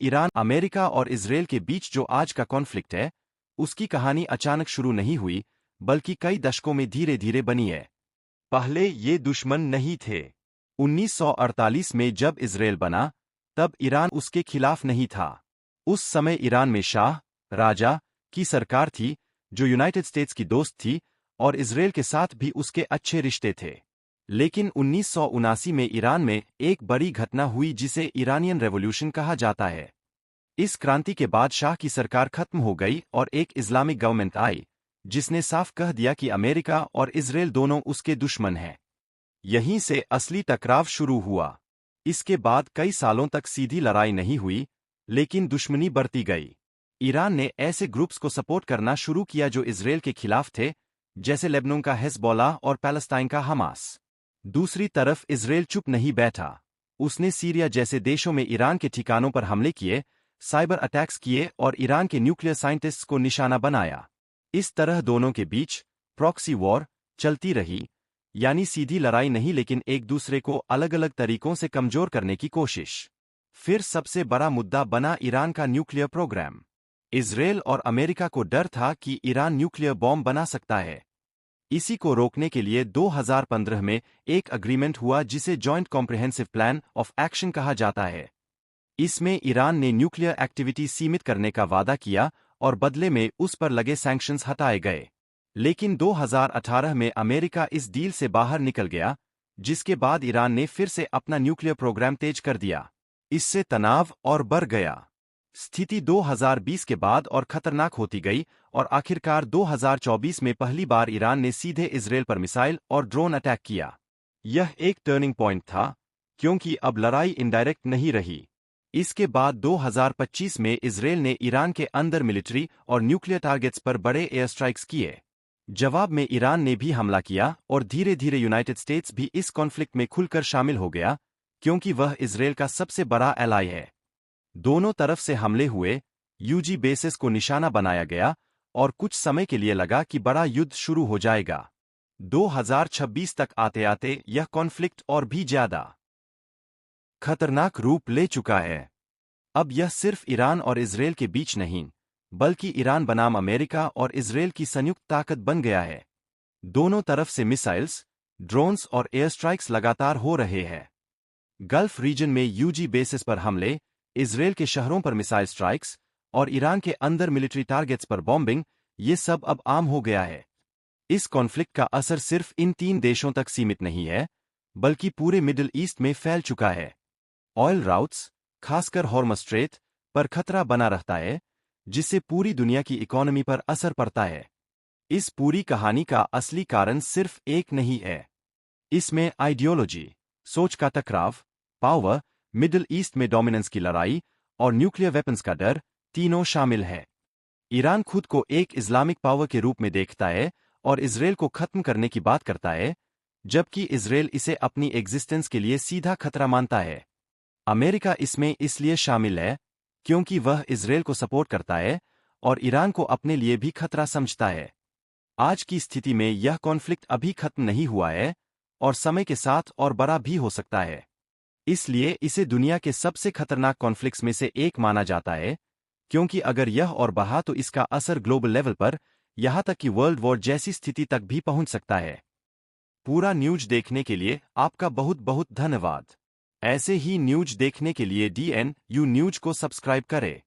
Iran, America और Israel के बीच जो आज का कॉन्फ्लिक्ट है, उसकी कहानी अचानक शुरू नहीं हुई, बल्कि कई दशकों में धीरे धीरे बनी है। पहले ये दुश्मन नहीं थे। 1948 में जब इजरायल बना, तब ईरान उसके खिलाफ नहीं था। उस समय ईरान में शाह, राजा, की सरकार थी, जो यूनाइटेड स्टेट्स की दोस्त थी, और इजरायल के साथ भी उसके अच्छे रिश्ते थे। लेकिन 1979 में ईरान में एक बड़ी घटना हुई जिसे ईरानियन रेवोल्यूशन कहा जाता है। इस क्रांति के बाद शाह की सरकार खत्म हो गई और एक इस्लामिक गवर्नमेंट आई, जिसने साफ कह दिया कि अमेरिका और इजरायल दोनों उसके दुश्मन हैं। यहीं से असली टकराव शुरू हुआ। इसके बाद कई सालों तक सीधी लड़ाई नहीं हुई, लेकिन दुश्मनी बढ़ती गई। ईरान ने ऐसे ग्रुप्स को सपोर्ट करना शुरू किया जो इजरायल के खिलाफ थे, जैसे लेबनान का हिजबुल्लाह और पैलेस्टाइन का हमास। दूसरी तरफ इजरायल चुप नहीं बैठा। उसने सीरिया जैसे देशों में ईरान के ठिकानों पर हमले किए, साइबर अटैक्स किए और ईरान के न्यूक्लियर साइंटिस्ट्स को निशाना बनाया। इस तरह दोनों के बीच प्रॉक्सी वॉर चलती रही, यानी सीधी लड़ाई नहीं लेकिन एक दूसरे को अलग अलग तरीकों से कमजोर करने की कोशिश। फिर सबसे बड़ा मुद्दा बना ईरान का न्यूक्लियर प्रोग्राम। इजरायल और अमेरिका को डर था कि ईरान न्यूक्लियर बॉम्ब बना सकता है। इसी को रोकने के लिए 2015 में एक अग्रीमेंट हुआ जिसे joint comprehensive plan of action कहा जाता है। इसमें ईरान ने न्यूक्लियर एक्टिविटी सीमित करने का वादा किया और बदले में उस पर लगे सैंक्शंस हटाए गए। लेकिन 2018 में अमेरिका इस डील से बाहर निकल गया, जिसके बाद ईरान ने फिर से अपना न्यूक्लियर प्रोग्राम तेज कर दिया। इससे तनाव और बढ़ गया। स्थिति 2020 के बाद और खतरनाक होती गई और आखिरकार 2024 में पहली बार ईरान ने सीधे इजरायल पर मिसाइल और ड्रोन अटैक किया। यह एक टर्निंग पॉइंट था, क्योंकि अब लड़ाई इनडायरेक्ट नहीं रही। इसके बाद 2025 में इजरायल ने ईरान के अंदर मिलिट्री और न्यूक्लियर टारगेट्स पर बड़े एयर स्ट्राइक्स किए। जवाब में ईरान ने भी हमला किया और धीरे धीरे यूनाइटेड स्टेट्स भी इस कॉन्फ्लिक्ट में खुलकर शामिल हो गया, क्योंकि वह इजरायल का सबसे बड़ा एलाई है। दोनों तरफ से हमले हुए, यूजी बेसिस को निशाना बनाया गया और कुछ समय के लिए लगा कि बड़ा युद्ध शुरू हो जाएगा। 2026 तक आते आते यह कॉन्फ्लिक्ट और भी ज्यादा खतरनाक रूप ले चुका है। अब यह सिर्फ ईरान और इजरायल के बीच नहीं, बल्कि ईरान बनाम अमेरिका और इजरायल की संयुक्त ताकत बन गया है। दोनों तरफ से मिसाइल्स, ड्रोन्स और एयर स्ट्राइक्स लगातार हो रहे हैं। गल्फ रीजन में यूजी बेसिस पर हमले, इजरायल के शहरों पर मिसाइल स्ट्राइक्स और ईरान के अंदर मिलिट्री टारगेट्स पर बॉम्बिंग, ये सब अब आम हो गया है। इस कॉन्फ्लिक्ट का असर सिर्फ इन 3 देशों तक सीमित नहीं है, बल्कि पूरे मिडिल ईस्ट में फैल चुका है। ऑयल राउट्स, खासकर हॉर्मज़ स्ट्रेट, पर खतरा बना रहता है, जिससे पूरी दुनिया की इकोनॉमी पर असर पड़ता है। इस पूरी कहानी का असली कारण सिर्फ एक नहीं है। इसमें आइडियोलॉजी, सोच का टकराव, पावर, मिडिल ईस्ट में डोमिनेंस की लड़ाई और न्यूक्लियर वेपन्स का डर, तीनों शामिल है। ईरान खुद को एक इस्लामिक पावर के रूप में देखता है और इजरायल को खत्म करने की बात करता है, जबकि इजरायल इसे अपनी एग्जिस्टेंस के लिए सीधा खतरा मानता है। अमेरिका इसमें इसलिए शामिल है, क्योंकि वह इजरायल को सपोर्ट करता है और ईरान को अपने लिए भी खतरा समझता है। आज की स्थिति में यह कॉन्फ्लिक्ट अभी खत्म नहीं हुआ है और समय के साथ और बड़ा भी हो सकता है। इसलिए इसे दुनिया के सबसे खतरनाक कॉन्फ्लिक्ट्स में से एक माना जाता है, क्योंकि अगर यह और बढ़ा तो इसका असर ग्लोबल लेवल पर, यहां तक कि वर्ल्ड वॉर जैसी स्थिति तक भी पहुंच सकता है। पूरा न्यूज देखने के लिए आपका बहुत बहुत धन्यवाद। ऐसे ही न्यूज देखने के लिए DNU न्यूज को सब्सक्राइब करें।